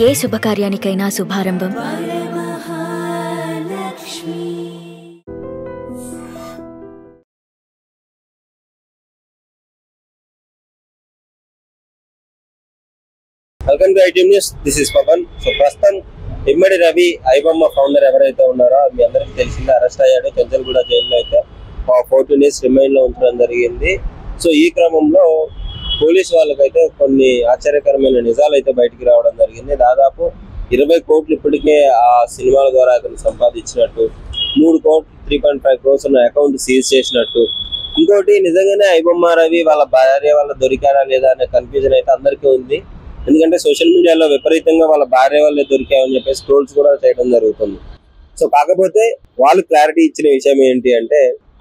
ఏ శుభకార్యానికైనా శుభారంభం welcome to IT news. This is Pavan. So ప్రస్తుతం ఇమ్మడి రవి ఐబొమ్మ ఫౌండర్ ఎవరైతే ఉన్నారో మీ అందరికీ తెలిసిందే, అరెస్ట్ అయ్యాడు. చెంచల్గూడ జైల్లో అయితే 14 days రిమైండ్ లో ఉంచడం జరిగింది. సో ఈ క్రమంలో పోలీసు వాళ్ళకైతే కొన్ని ఆశ్చర్యకరమైన నిజాలు అయితే బయటికి రావడం జరిగింది. దాదాపు 20 కోట్లు ఇప్పటికే ఆ సినిమాల ద్వారా అతను సంపాదించినట్టు, 3 కోట్లు 3.5 crores ఉన్న అకౌంట్ సీజ్ చేసినట్టు. ఇంకోటి, నిజంగానే ఐబొమ్మ రవి వాళ్ళ భార్య వాళ్ళ దొరికారా లేదా అనే కన్ఫ్యూజన్ అయితే అందరికీ ఉంది. ఎందుకంటే సోషల్ మీడియాలో విపరీతంగా వాళ్ళ భార్య వాళ్ళే దొరికామని చెప్పేసి ట్రోల్స్ కూడా చేయడం జరుగుతుంది. సో కాకపోతే వాళ్ళు క్లారిటీ ఇచ్చిన విషయం ఏంటి అంటే,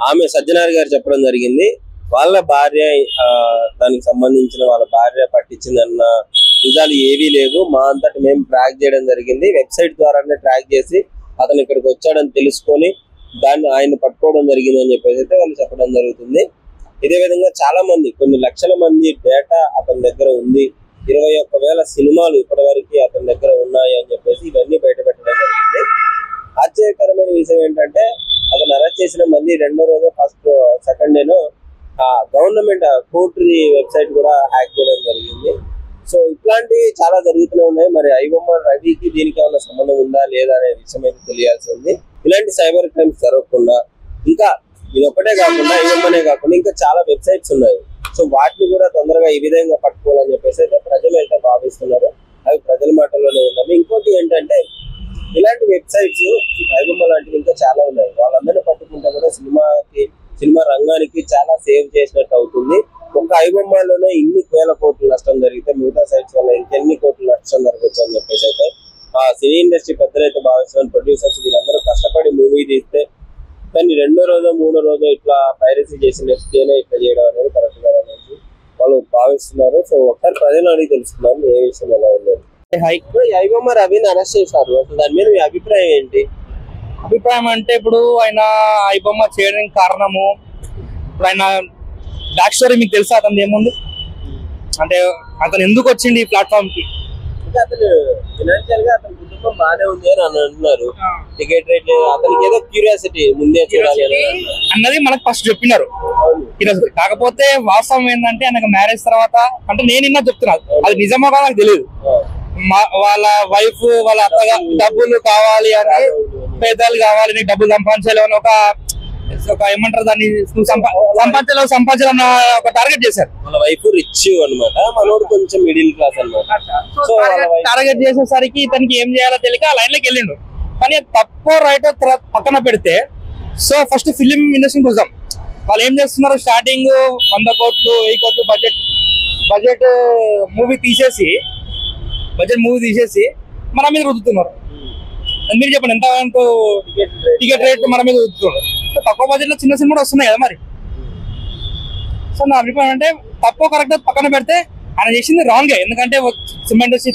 ఆమె సజ్జనార్ గారు చెప్పడం జరిగింది, వాళ్ళ భార్య దానికి సంబంధించిన వాళ్ళ భార్య పట్టించిందన్న నిజాలు ఏవీ లేవు, మా అంతటి మేము ట్రాక్ చేయడం జరిగింది, వెబ్సైట్ ద్వారానే ట్రాక్ చేసి అతను ఇక్కడికి వచ్చాడని తెలుసుకొని దాన్ని ఆయన పట్టుకోవడం జరిగింది అని చెప్పేసి అయితే వాళ్ళు చెప్పడం జరుగుతుంది. ఇదే విధంగా చాలా మంది, కొన్ని లక్షల మంది డేటా అతని దగ్గర ఉంది, 21,000 సినిమాలు ఇప్పటి వరకు అతని దగ్గర ఉన్నాయి అని చెప్పేసి ఇవన్నీ బయట పెట్టడం జరిగింది. ఆశ్చర్యకరమైన విషయం ఏంటంటే, అతను అరెస్ట్ చేసిన మళ్ళీ 2వ రోజు సెకండ్ డేను గవర్నమెంట్ కోర్టు వెబ్సైట్ కూడా హ్యాక్ చేయడం జరిగింది. సో ఇట్లాంటివి చాలా జరుగుతూనే ఉన్నాయి. మరి ఐబొమ్మ రవికి దీనికి ఏమైనా సంబంధం ఉందా లేదా అనే విషయం అయితే తెలియాల్సి ఉంది. ఇలాంటి సైబర్ క్రైమ్స్ జరగకుండా, ఇంకా ఇది ఒకటే కాకుండా ఐబొమ్మనే కాకుండా ఇంకా చాలా వెబ్సైట్స్ ఉన్నాయి. సో వాటిని కూడా తొందరగా ఈ విధంగా పట్టుకోవాలని చెప్పేసి అయితే ప్రజలు అయితే భావిస్తున్నారు. అవి ప్రజల మాటల్లోనే ఉన్నాయి. ఇంకోటి ఏంటంటే, ఇలాంటి వెబ్సైట్స్ ఐబొమ్మ లాంటివి ఇంకా చాలా ఉన్నాయి. వాళ్ళందరినీ పట్టుకుంటే కూడా సినిమా రంగానికి చాలా సేవ్ చేసినట్టు అవుతుంది. ఒక ఐబొమ్మలోనే ఇన్ని వేల కోట్లు నష్టం జరిగితే మిగతా సైట్స్ వల్ల ఇంకెన్ని కోట్లు నష్టం జరగచ్చు అని చెప్పేసి అయితే ఆ సినీ ఇండస్ట్రీ పెద్దలైతే భావిస్తున్నారు. ప్రొడ్యూసర్స్ వీళ్ళందరూ కష్టపడి మూవీ తీస్తే కానీ 2వ రోజు 3వ రోజు ఇట్లా పైరసీ చేసి నెక్స్ట్ డేనే ఇట్లా చేయడం అనేది కరెక్ట్ కదా అనేసి వాళ్ళు భావిస్తున్నారు. సో ఒకసారి ప్రజలు అడిగి తెలుసుకున్నాం ఏ విషయం ఎలా ఉంది. ఐబొమ్మ రవిని అరెస్ట్ చేశారు, అసలు దాని మీద మీ అభిప్రాయం ఏంటి? అభిప్రాయం అంటే, ఇప్పుడు ఆయన ఐబొమ్మ చేయడానికి కారణము, ఇప్పుడు ఆయన బ్యాక్ స్టోరీ మీకు తెలుసా? అతను ఏముంది అంటే, అతను ఎందుకు వచ్చింది ఈ ప్లాట్ఫామ్ కి? అతను ఫైనాన్షియల్ గా అతని కుటుంబం బాగానే ఉంది అని అంటున్నారు. టికెట్ రేట్ అతనికి ఏదో క్యూరియాసిటీ ముందే చూడాలి అన్నది మనకు ఫస్ట్ చెప్పినారు. కాకపోతే వాస్తవం ఏంటంటే, ఆయనకు మ్యారేజ్ తర్వాత అంటే నేను నిన్న చెప్తున్నాను, అది నిజమో కాదు నాకు తెలియదు. వాళ్ళ వైఫ్ వాళ్ళ అత్తగా డబ్బులు కావాలి అని, పేదలు కావాలి, నీకు డబ్బులు సంపాదించాలి అని ఒక ఏమంటారు దాన్ని, సంపాదించాలన్న ఒక టార్గెట్ చేశారు. వాళ్ళ వైఫ్ రిచ్ అనమాట, మనోడు కొంచెం మిడిల్ క్లాస్ అనమాట. టార్గెట్ చేసేసరికి ఇతనికి ఏం చేయాలో తెలియక లైన్ లోకి వెళ్ళిండు. కానీ తప్పో రైటో పక్కన పెడితే, సో ఫస్ట్ ఫిలిం ఇండస్ట్రీ కోసం వాళ్ళు ఏం చేస్తున్నారు, స్టార్టింగ్ 100 కోట్లు 1000 కోట్లు బడ్జెట్ మూవీ తీసేసి మన మీద రుద్దుతున్నారు. మీరు చెప్పండి, ఎంత టికెట్ రేట్ మన మీద రుద్దుతున్నారు. తక్కువ బడ్జెట్ లో చిన్న సినిమాలు వస్తున్నాయి కదా మరి. సో నా అభిప్రాయం అంటే, తప్పు కరెక్ట్ పక్కన పెడితే ఆయన చేసింది రాంగ్. ఎందుకంటే సినిమా ఇండస్ట్రీ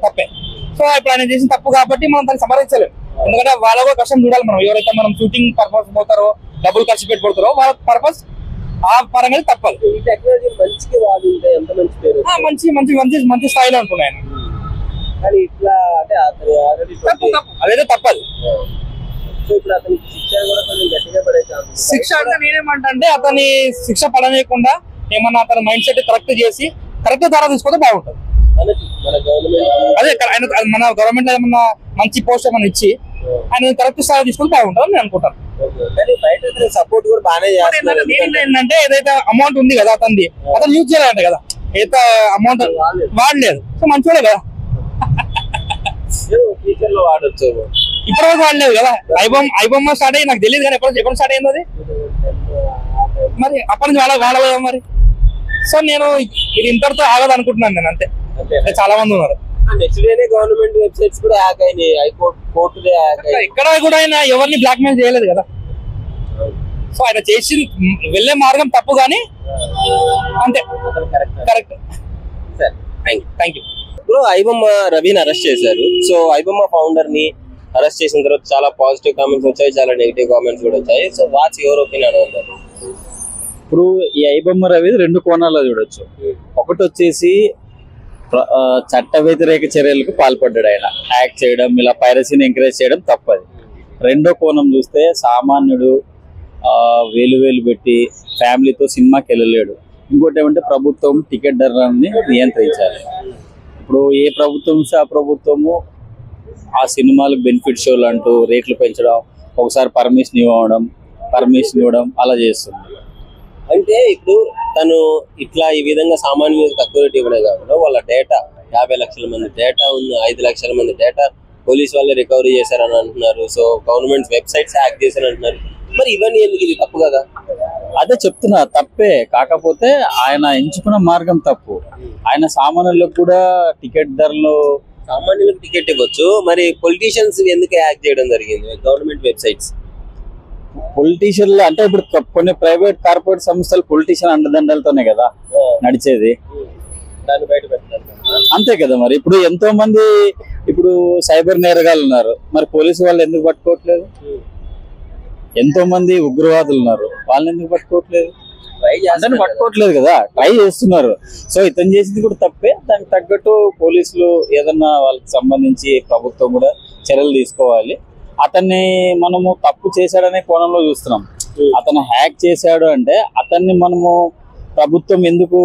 తప్పే. సో ఇప్పుడు ఆయన చేసిన తప్పు కాబట్టి మనం దాన్ని సమర్థించలేము. ఎందుకంటే వాళ్ళ కూడా కష్టం చూడాలి. మనం ఎవరైతే మనం షూటింగ్ పర్పస్ పోతారో, డబ్బులు ఖర్చు పెట్టుకుంటారో, వాళ్ళ పర్పస్ ఆ పరంగా తప్పదు. ఈ టెక్నాలజీ మంచికి వాడుంటే ఎంత మంచి పేరు, మంచి స్థాయిలో ఉంటున్నాయి. కానీ ఇట్లా అంటే అదైతే తప్పదు. సో ఇప్పుడు అతనికి శిక్ష కూడా కొంచెం గట్టిగా పడే ఛాన్స్. శిక్ష అంటే నేనేమంటా అంటే, అతని శిక్ష పడనేయకుండా ఏమన్నా అతని మైండ్ సెట్ కరెక్ట్ చేసి కరెక్ట్ ధార తీసుకుంటే బాగుంటుంది. మన గవర్నమెంట్ అదే మన గవర్నమెంట్ లో ఏమన్నా మంచి పోస్ట్ ఏమన్నా ఇచ్చి ఆయన కరెక్ట్ స్థాయి తీసుకుంటే బాగుంటుంది నేను అనుకుంటాను. సపోర్ట్ కూడా బాగానే చేస్తున్నారు. ఏంటంటే, ఏదైతే అమౌంట్ ఉంది కదా అతనిది, అతను యూజ్ చేయాలంటే కదా, ఏదైతే అమౌంట్ వాడలేదు. సో మంచివాడే కదా, ఫ్యూచర్ లో వాడచ్చు. ఇప్పుడు వాడలేదు కదా. ఐబొమ్మ స్టార్ట్ అయ్యి నాకు తెలియదు కానీ ఎప్పుడు స్టార్ట్ అయింది అది మరి, అప్పటి నుంచి వాడలేదు మరి. సో నేను ఇది ఇంతటితో ఆగదు అనుకుంటున్నాను నేను, అంతే. చాలా మంది ఉన్నారు. నెక్స్ట్ డేనే గవర్నమెంట్ వెబ్సైట్స్ కూడా హ్యాక్ అయినాయి, హైకోర్టు ఇక్కడ కూడా ఆయన ఎవరిని బ్లాక్ మెయిల్ చేయలేదు కదా. సో ఆయన చేసి వెళ్లే మార్గం తప్పు కానీ అంతే, కరెక్ట్. Thank you. ఇప్పుడు ఐబొమ్మ రవిని అరెస్ట్ చేశారు. సో ఐబొమ్మ ఫౌండర్ ని అరెస్ట్ చేసిన తర్వాత చాలా పాజిటివ్ కామెంట్స్ వచ్చాయి, చాలా నెగిటివ్ కామెంట్స్ కూడా వచ్చాయి. So what's your opinion? ఇప్పుడు ఈ ఐబొమ్మ రవి రెండు కోణాల్లో చూడొచ్చు. ఒకటి వచ్చేసి చట్ట వ్యతిరేక చర్యలకు పాల్పడ్డాడు, ఆయన యాక్ట్ చేయడం, ఇలా పైరసీని ఎంకరేజ్ చేయడం తప్పది. రెండో కోణం చూస్తే సామాన్యుడు వేలు పెట్టి ఫ్యామిలీతో సినిమాకి వెళ్ళలేడు. ఇంకోటి ఏమంటే ప్రభుత్వం టికెట్ ధరలని నియంత్రించాలి. ఇప్పుడు ఏ ప్రభుత్వం ఆ ప్రభుత్వము ఆ సినిమాలకు బెనిఫిట్ షోలు అంటూ రేట్లు పెంచడం, ఒకసారి పర్మిషన్ ఇవ్వడం అలా చేస్తుంది. అంటే ఇప్పుడు తను ఇట్లా ఈ విధంగా సామాన్య తక్కువ రేట్ ఇవ్వడే కాకుండా వాళ్ళ డేటా 50 లక్షల మంది డేటా ఉంది, 5 లక్షల మంది డేటా పోలీస్ వాళ్ళే రికవరీ చేశారని అంటున్నారు. సో గవర్నమెంట్ వెబ్సైట్స్ హ్యాక్ చేశారని అంటున్నారు. మరి ఇవన్నీ ఎందుకు, ఇది తప్పు కదా? అదే చెప్తున్నా, తప్పే. కాకపోతే ఆయన ఎంచుకున్న మార్గం తప్పు. ఆయన సామాన్యులకు కూడా టికెట్ ధరలు, సామాన్యులకు టికెట్ ఇవ్వచ్చు, మరి పొలిటీషియన్స్ ఎందుకు హ్యాక్ చేయడం జరిగింది గవర్నమెంట్ వెబ్సైట్స్? పొలిటీషియన్లు అంటే ఇప్పుడు కొన్ని ప్రైవేట్ కార్పొరేట్ సంస్థలు పొలిటీషియన్ అండదండలతోనే కదా నడిచేది. దాన్ని బయట పెట్టాలి అంతే కదా. మరి ఇప్పుడు ఎంతో మంది ఇప్పుడు సైబర్ నేరగాళ్ళు ఉన్నారు, మరి పోలీసు వాళ్ళు ఎందుకు పట్టుకోవట్లేదు? ఎంతో మంది ఉగ్రవాదులు ఉన్నారు, వాళ్ళని ఎందుకు పట్టుకోవట్లేదు? అందరిని పట్టుకోవట్లేదు కదా, ట్రై చేస్తున్నారు. సో ఇతను చేసింది కూడా తప్పే. దానికి తగ్గట్టు పోలీసులు ఏదన్నా వాళ్ళకి సంబంధించి ప్రభుత్వం కూడా చర్యలు తీసుకోవాలి. అతన్ని మనము తప్పు చేశాడనే కోణంలో చూస్తున్నాం. అతను హ్యాక్ చేశాడు అంటే అతన్ని మనము ప్రభుత్వం ఎందుకు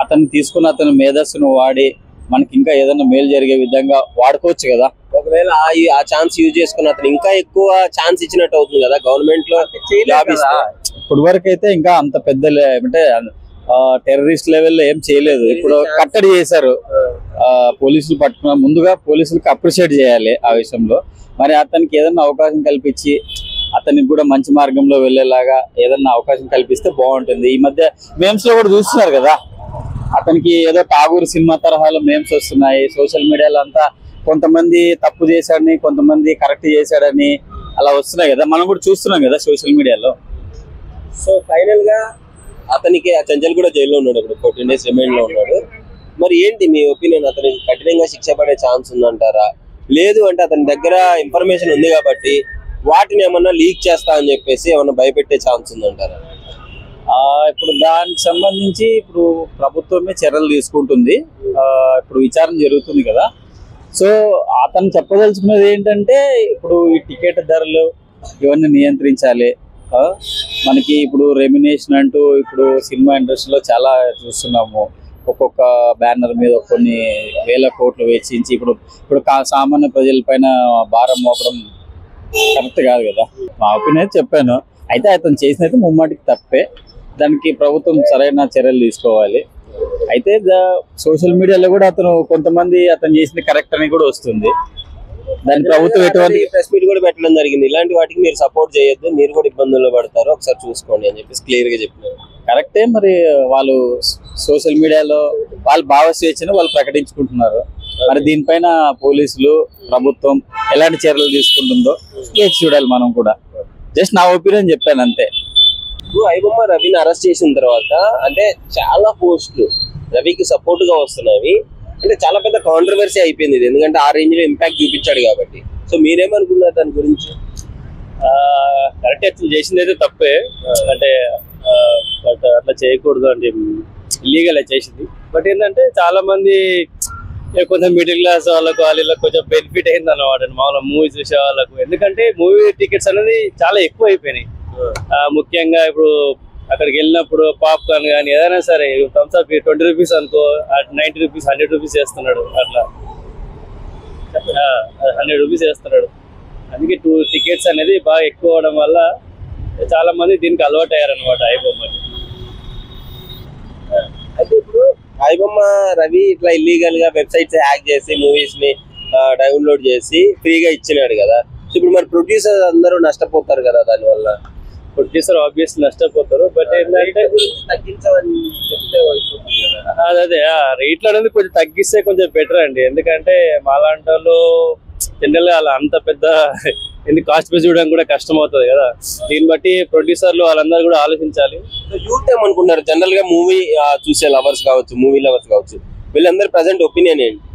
అతన్ని తీసుకుని అతని మేధస్సును వాడి మనకి ఇంకా ఏదైనా మేలు జరిగే విధంగా వాడుకోవచ్చు కదా. ఒకవేళ ఆ ఛాన్స్ యూజ్ చేసుకుని అతను ఇంకా ఎక్కువ ఛాన్స్ ఇచ్చినట్టు అవుతుంది కదా గవర్నమెంట్ లో. ఇప్పుడు వరకు అయితే ఇంకా అంత పెద్ద అంటే టెర్రరిస్ట్ లెవెల్లో ఏం చేయలేదు. ఇప్పుడు కట్టడి చేశారు, పోలీసులు పట్టుకున్న ముందుగా పోలీసులకు అప్రిషియేట్ చేయాలి ఆ విషయంలో. మరి అతనికి ఏదన్నా అవకాశం కల్పించి అతనికి కూడా మంచి మార్గంలో వెళ్ళేలాగా ఏదన్నా అవకాశం కల్పిస్తే బాగుంటుంది. ఈ మధ్య మేమ్స్ లో కూడా చూస్తున్నారు కదా, అతనికి ఏదో ఠాగూర్ సినిమా తరహాలో మేమ్స్ వస్తున్నాయి సోషల్ మీడియాలో. అంతా కొంతమంది తప్పు చేశాడని, కొంతమంది కరెక్ట్ చేశాడని అలా వస్తున్నాయి కదా, మనం కూడా చూస్తున్నాం కదా సోషల్ మీడియాలో. సో ఫైనల్ గా అతనికి చంచల్ కూడా జైల్లో ఉన్నాడు, ఇప్పుడు 14 days రిమైండ్ లో ఉన్నాడు. మరి ఏంటి మీ ఒపీనియన్? అతనికి కఠినంగా శిక్ష పడే ఛాన్స్ ఉందంటారా? లేదు అంటే అతని దగ్గర ఇన్ఫర్మేషన్ ఉంది కాబట్టి వాటిని ఏమన్నా లీక్ చేస్తా అని చెప్పేసి ఏమన్నా భయపెట్టే ఛాన్స్ ఉందంటారా? ఇప్పుడు దానికి సంబంధించి ఇప్పుడు ప్రభుత్వమే చర్యలు తీసుకుంటుంది. ఇప్పుడు విచారణ జరుగుతుంది కదా. సో అతను చెప్పదలుచుకున్నది ఏంటంటే ఇప్పుడు ఈ టికెట్ ధరలు ఇవన్నీ నియంత్రించాలి. మనకి ఇప్పుడు రెమ్యునేషన్ అంటూ ఇప్పుడు సినిమా ఇండస్ట్రీలో చాలా చూస్తున్నాము. ఒక్కొక్క బ్యానర్ మీద కొన్ని వేల కోట్లు వెచ్చించి ఇప్పుడు సామాన్య ప్రజల పైన భారం మోపడం కరెక్ట్ కాదు కదా. మా ఒపీనియన్ చెప్పాను. అయితే అతను చేసినైతే ముమ్మాటికి తప్పే. దానికి ప్రభుత్వం సరైన చర్యలు తీసుకోవాలి. అయితే సోషల్ మీడియాలో కూడా కొంతమంది అతను చేసింది కరెక్ట్ అని కూడా వస్తుంది. దాని ప్రభుత్వం ఎటువంటి ప్రెస్ మీట్ కూడా పెట్టడం జరిగింది. ఇలాంటి వాటికి మీరు సపోర్ట్ చేయొద్దు, మీరు కూడా ఇబ్బందుల్లో పడతారు, ఒకసారి చూసుకోండి అని చెప్పేసి క్లియర్ గా చెప్పినారు. కరెక్టే. మరి వాళ్ళు సోషల్ మీడియాలో వాళ్ళ భావ స్వేచ్ఛను వాళ్ళు ప్రకటించుకుంటున్నారు. మరి దీనిపైన పోలీసులు ప్రభుత్వం ఎలాంటి చర్యలు తీసుకుంటుందో చూడాలి మనం కూడా. జస్ట్ నా ఒపీనియన్ చెప్పాను అంతే. ఐబొమ్మ రవిని అరెస్ట్ చేసిన తర్వాత అంటే చాలా పోస్టులు రవికి సపోర్ట్ గా వస్తున్నాయి. అంటే చాలా పెద్ద కాంట్రవర్సీ అయిపోయింది ఇది, ఎందుకంటే ఆ రేంజ్ లో ఇంపాక్ట్ చూపించాడు కాబట్టి. సో మీరేమనుకున్నారు దాని గురించి? కరెక్ట్, అతను చేసింది అయితే తప్పే. అంటే బట్ అట్లా చేయకూడదు అంటే ఇల్లీగల్ చేసింది. బట్ ఏంటంటే చాలా మంది కొంచెం మిడిల్ క్లాస్ వాళ్ళకు వాళ్ళకి కొంచెం బెనిఫిట్ అయింది అన్నమాట మామూలుగా మూవీ చూసే వాళ్ళకు. ఎందుకంటే మూవీ టికెట్స్ అనేది చాలా ఎక్కువ అయిపోయినాయి. ముఖ్యంగా ఇప్పుడు అక్కడికి వెళ్ళినప్పుడు పాప్కార్న్ కానీ ఏదైనా సరే థమ్స్ అప్ 20 రూపీస్ అనుకో, 90 రూపీస్ 100 రూపీస్ వేస్తున్నాడు. అట్లా 100 రూపీస్ వేస్తున్నాడు. అందుకే 2 టికెట్స్ అనేది బాగా ఎక్కువ అవడం వల్ల చాలా మంది దీనికి అలవాటు అయ్యారనమాట ఐబొమ్మకి. అయితే ఇప్పుడు ఐబొమ్మ రవి ఇట్లా ఇల్లీగల్ గా వెబ్సైట్స్ హ్యాక్ చేసి మూవీస్ ని డౌన్లోడ్ చేసి ఫ్రీగా ఇచ్చినాడు కదా. ఇప్పుడు మరి ప్రొడ్యూసర్ అందరూ నష్టపోతారు కదా దానివల్ల. ప్రొడ్యూసర్ ఆబ్వియస్లీ నష్టపోతారు. బట్ ఏంటంటే తగ్గించమని చెప్తే అదే రేట్లు అనేది కొంచెం తగ్గిస్తే కొంచెం బెటర్ అండి. ఎందుకంటే మాలాంటి వాళ్ళు జనరల్ గా అలా అంత పెద్ద ఎందుకు కాస్ట్ బేస్ చూడడం కూడా కష్టం అవుతుంది కదా. దీన్ని బట్టి ప్రొడ్యూసర్లు వాళ్ళందరూ కూడా ఆలోచించాలి. యూత్ ఏమనుకుంటారు జనరల్ గా మూవీ చూసే లవర్స్ కావచ్చు, మూవీ లవర్స్ కావచ్చు, వీళ్ళందరూ ప్రజెంట్ ఒపీనియన్ ఏంటి?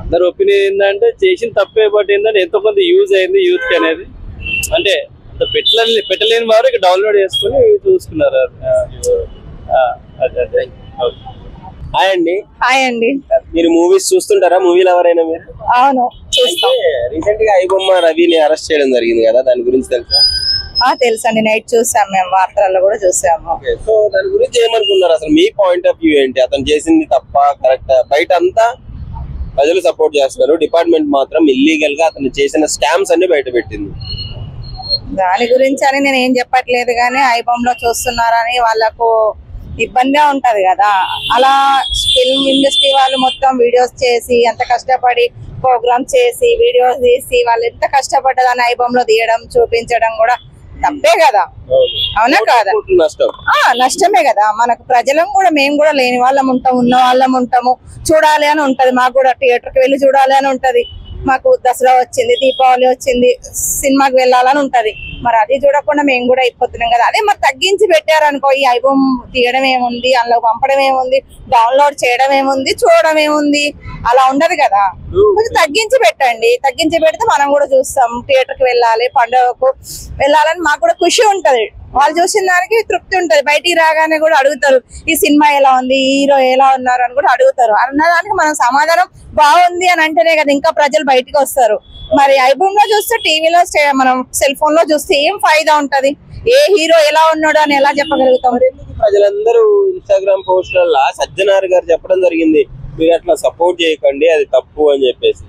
అందరు ఒపీనియన్ ఏంటంటే చేసిన తప్పే. బట్ ఏంటంటే ఎంతో కొంత యూజ్ అయింది యూత్ కి అనేది. అంటే పెట్టలేని వారు ఇక డౌన్లోడ్ చేసుకుని చూసుకున్నారు. హాయ్ అండి. హాయ్ అండి. మీరు మూవీస్ చూస్తుంటారా? మూవీలు ఎవరైనా మీరు? అవును చూస్తాం. రీసెంట్ గా ఐబొమ్మ రవిని అరెస్ట్ చేయడం జరిగింది కదా, దాని గురించి తెలుసా? తెలుసండి, నైట్ చూసాం, మేము వార్తల్లో కూడా చూసాము. సో దాని గురించి ఏమనుకున్నారు? అసలు మీ పాయింట్ ఆఫ్ వ్యూ ఏంటి? అతను చేసింది తప్ప కరెక్ట్? బయట అంతా ప్రజలు సపోర్ట్ చేస్తున్నారు, డిపార్ట్మెంట్ మాత్రం ఇల్లీగల్ గా అతను చేసిన స్కామ్స్ అన్ని బయట పెట్టింది. దాని గురించి అని నేను ఏం చెప్పట్లేదు, కానీ ఐబొమ్మ లో చూస్తున్నారని వాళ్ళకు ఇబ్బందిగా ఉంటది కదా. అలా ఫిల్మ్ ఇండస్ట్రీ వాళ్ళు మొత్తం వీడియోస్ చేసి ఎంత కష్టపడి ప్రోగ్రామ్ చేసి వీడియోస్ తీసి వాళ్ళు ఎంత కష్టపడ్డదాన్ని ఐబొమ్మ లో తీయడం చూపించడం కూడా తప్పే కదా, అవునా కాదా? నష్టమే కదా. మనకు ప్రజలం కూడా, మేము కూడా లేని వాళ్ళం ఉంటాం, ఉన్న వాళ్ళం ఉంటాము, చూడాలి అని ఉంటది మాకు కూడా, థియేటర్కి వెళ్ళి చూడాలి అని ఉంటది మాకు. దసరా వచ్చింది, దీపావళి వచ్చింది, సినిమాకి వెళ్ళాలని ఉంటది. మరి అది చూడకుండా మేము కూడా అయిపోతున్నాం కదా. అదే మరి తగ్గించి పెట్టారనుకో, ఈ ఐబొమ్మ తీయడం ఏముంది, అందులో పంపడం ఏముంది, డౌన్లోడ్ చేయడం ఏముంది, చూడడం ఏముంది, అలా ఉండదు కదా. కొంచెం తగ్గించి పెట్టండి, తగ్గించి పెడితే మనం కూడా చూస్తాం. థియేటర్కి వెళ్ళాలి, పండుగకు వెళ్ళాలని మాకు కూడా ఖుషి ఉంటది. వాళ్ళు చూసిన దానికి తృప్తి ఉంటది. బయటికి రాగానే కూడా అడుగుతారు, ఈ సినిమా ఎలా ఉంది, హీరో ఎలా ఉన్నారు అని కూడా అడుగుతారు. అన్నదానికి మనం సమాధానం బాగుంది అని అంటేనే కదా ఇంకా ప్రజలు బయటకు వస్తారు. మరి ఐబొమ్మ లో చూస్తే, టీవీలో మనం సెల్ ఫోన్ లో చూస్తే ఏం ఫైదా ఉంటది? ఏ హీరో ఎలా ఉన్నాడు అని ఎలా చెప్పగలుగుతాం? ప్రజలందరూ ఇన్స్టాగ్రామ్ పోస్టులలో సజ్జనార్ గారు చెప్పడం జరిగింది, మీరు అట్లా సపోర్ట్ చేయకండి, అది తప్పు అని చెప్పేసి.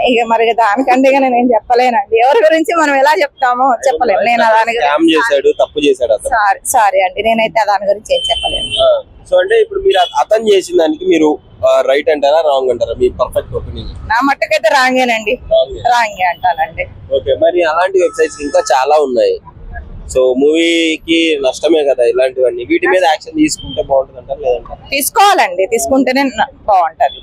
ఇక మరి దానికంటే నేను ఏం చెప్పలేనండి. ఎవరి గురించి మనం ఎలా చెప్తామో చెప్పలేము. నేను దాని చేశాడు, తప్పు చేశాడు. సారీ అండి, నేనైతే దాని గురించి ఏం చెప్పలేను. సో అంటే ఇప్పుడు మీరు అతను చేసిన దానికి మీరు రైట్ అంటారా, రాంగ్ అంటారా? మీ పర్ఫెక్ట్ ఒపీనియన్? నా మట్టుకైతే రాంగేనండి, రాంగే అంటానండి. ఓకే, మరి అలాంటి వెబ్సైట్స్ ఇంకా చాలా ఉన్నాయి. సో మూవీకి నష్టమే కదా ఇలాంటివన్నీ. వీటి మీద యాక్షన్ తీసుకుంటే బాగుంటుంది అంటారు, లేదంటారు? తీసుకోవాలండి, తీసుకుంటేనే బాగుంటది.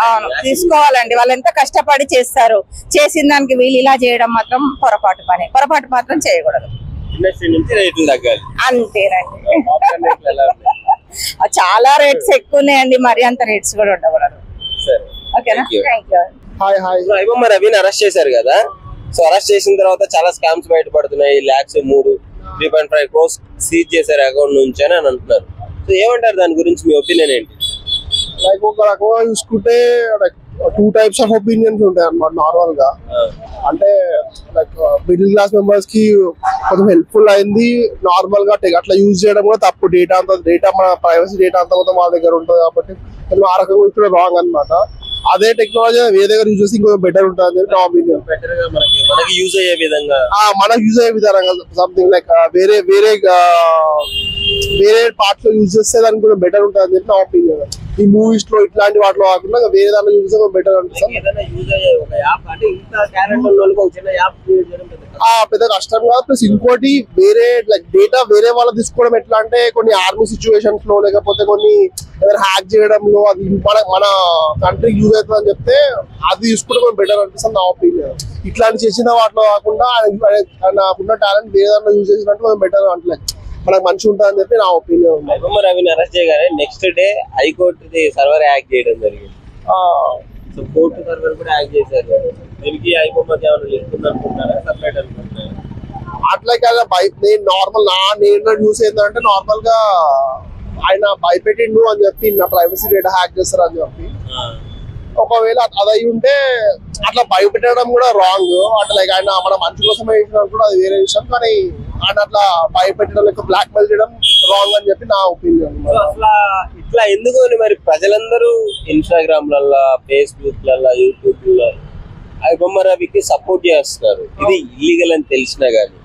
అవును, తీసుకోవాలండి. వాళ్ళు ఎంత కష్టపడి చేస్తారు, చేసిన దానికి వీళ్ళు ఇలా చేయడం మాత్రం పొరపాటు పని. పొరపాటు మాత్రం చేయకూడదు. ఇండస్ట్రీ నుంచి రేట్లు తగ్గాలి, అంతేనండి. చాలా రేట్స్ ఎక్కువన్నాయండి, మరి అంత రేట్స్ కూడా ఉండకూడదు. ఓకేనా? Thank you. ఐబొమ్మ రవిని అరెస్ట్ చేశారు కదా, సో అరెస్ట్ చేసిన తర్వాత చాలా స్కామ్స్ బయటపడుతున్నాయి. లాక్స్ 3.5 crores సీజ్ చేశారు అకౌంట్ నుంచి అని అంటున్నారు. సో ఏమంటారు దాని గురించి? మీ ఒపీనియన్ ఏంటి? లైక్ ఒక రకంగా చూసుకుంటే లైక్ 2 types ఆఫ్ ఒపీనియన్స్ ఉంటాయి అన్నమాట నార్మల్ గా. అంటే లైక్ మిడిల్ క్లాస్ మెంబర్స్ కి కొంచెం హెల్ప్ఫుల్ అయింది. నార్మల్ గా అట్లా యూజ్ చేయడం కూడా తప్పు. డేటా మన ప్రైవసీ డేటా అంతా కూడా వాళ్ళ దగ్గర ఉంటుంది కాబట్టి ఆ రకంగా చూసుకుంటే రాంగ్ అనమాట. అదే టెక్నాలజీ వేరే దగ్గర యూజ్ చేసి ఇంకొక బెటర్ ఉంటుంది నా ఒపీనియన్. మనకి యూజ్ అయ్యే విధంగా, మనకు యూజ్ అయ్యే విధానంగా సంథింగ్ లైక్ వేరే పార్ట్ లో యూజ్ చేస్తే దానికి కొంచెం బెటర్ ఉంటుంది అని చెప్పి నా ఒపీనియన్. ఈ మూవీస్ లో ఇట్లాంటి వాటిలో కాకుండా వేరే దాంట్లో యూజ్ చేస్తే బెటర్ అనిపిస్తుంది. పెద్ద కష్టం కాదు. ప్లస్ ఇంకోటి వేరే లైక్ డేటా వేరే వాళ్ళు తీసుకోవడం ఎట్లా అంటే కొన్ని ఆర్మీ సిచ్యువేషన్స్ లో లేకపోతే కొన్ని హ్యాక్ చేయడంలో అది మన కంట్రీకి యూజ్ అవుతుంది అని చెప్తే అది తీసుకుంటే కొంచెం బెటర్ అనిపిస్తుంది నా ఒపీనియన్. ఇట్లాంటి చేసిన వాటిలో కాకుండా నాకున్న టాలెంట్ వేరే దాంట్లో యూజ్ చేసినట్టు కొంచెం బెటర్ అంటే మనకు మంచిగా ఉంటుంది అని చెప్పి నా ఒపీనియన్. ఐబొమ్మ రవిని అరెస్ట్ చేయగానే next day high court server hack చేయడం జరిగింది. సో కోర్టు సర్వర్ కూడా హ్యాక్ చేశారు. దీనికి ఐబొమ్మకి ఏమైనా లింక్ అనుకుంటారా, సపరేట్ అనుకుంటారా? అట్లా కదా. నేను నార్మల్ నేను న్యూస్ ఏంటంటే నార్మల్ గా ఆయన భయపెట్టిండు అని చెప్పి నా ప్రైవసీ డేటా హ్యాక్ చేస్తారు అని చెప్పి. ఒకవేళ అది అయి ఉంటే అట్లా భయపెట్టడం కూడా రాంగ్. అట్లా లైక్ ఆయన మన మంచి కోసమే చేసిన కూడా అది వేరే విషయం. కానీ ఆయన అట్లా భయపెట్టడం లేక బ్లాక్ మెయిల్ చేయడం రాంగ్ అని చెప్పి నా ఒపీనియన్. అట్లా ఇట్లా ఎందుకు అని మరి ప్రజలందరూ ఇన్స్టాగ్రామ్ లల్లా, ఫేస్బుక్ లల్లా, యూట్యూబ్ లో ఐబొమ్మ రవికి సపోర్ట్ చేస్తున్నారు, ఇది ఇల్లీగల్ అని తెలిసినా గానీ?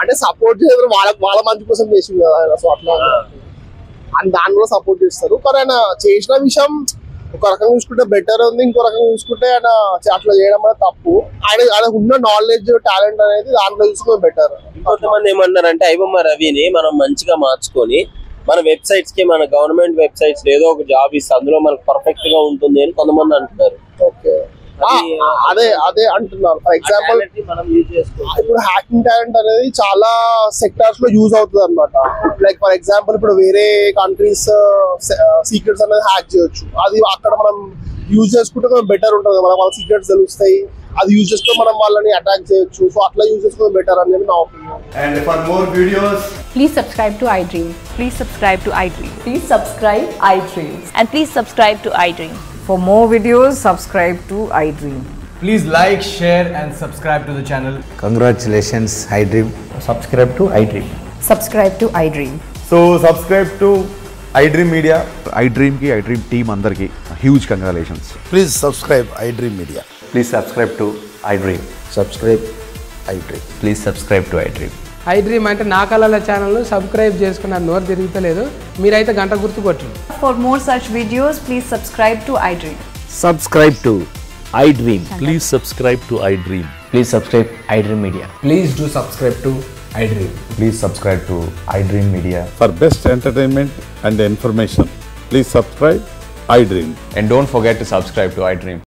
అంటే సపోర్ట్ చేయడం వాళ్ళ మంచి కోసం చేసింది కదా ఆయన. సో అట్లా దాని కూడా సపోర్ట్ చేస్తారు. కానీ ఆయన చేసిన విషయం ఒక రకంగా చూసుకుంటే బెటర్ ఉంది, ఇంకో రకంగా చూసుకుంటే ఆయన అట్లా చేయడం అనేది తప్పు. ఆయన ఉన్న నాలెడ్జ్ టాలెంట్ అనేది దాంట్లో చూసుకుంటే బెటర్. కొంతమంది ఏమన్నారంటే ఐబొమ్మ రవిని మనం మంచిగా మార్చుకొని మన వెబ్సైట్స్ కి, మన గవర్నమెంట్ వెబ్సైట్స్ ఏదో ఒక జాబ్ ఇస్తే అందులో మనకు పర్ఫెక్ట్ గా ఉంటుంది అని కొంతమంది అంటున్నారు. ఓకే, అదే అంటున్నారు. ఫర్ ఎగ్జాంపుల్ ఇప్పుడు హ్యాకింగ్ టాలెంట్ అనేది చాలా సెక్టార్స్ లో యూజ్ అవుతుంది అనమాట. లైక్ ఫర్ ఎగ్జాంపుల్ ఇప్పుడు వేరే కంట్రీస్ సీక్రెట్స్ అనేది హ్యాక్ చేయొచ్చు. అది అక్కడ మనం యూజ్ చేసుకుంటే కొంచెం బెటర్ ఉంటుంది, మనం వాళ్ళ సీక్రెట్స్ తెలుస్తాయి, అది యూజ్ చేసుకుని మనం వాళ్ళని అటాక్ చేయొచ్చు. సో అట్లా యూజ్ చేసుకుని బెటర్ అనేది నా opinion. And for more videos, please subscribe to iDream. Please subscribe to iDream. Please subscribe iDream. And please subscribe to iDream. For more videos, subscribe to iDream. please like, share and subscribe to the channel. Congratulations, iDream. Subscribe to iDream. Subscribe to iDream. So subscribe to iDream Media. iDream ki iDream team andarki huge congratulations. Please subscribe iDream Media. Please subscribe to iDream. Subscribe iDream. Please subscribe to iDream. iDream అంటే నా కళల channel subscribe చేసుకున్న నోరు తిరుగుతలేదు, మీరైతే గంట గుర్తు కొట్టండి. For more such videos, please subscribe to iDream. Subscribe to iDream. Please subscribe to iDream. Please subscribe iDream Media. Please do subscribe to iDream. Please subscribe to iDream Media. For best entertainment and information, please subscribe iDream. And don't forget to subscribe to iDream.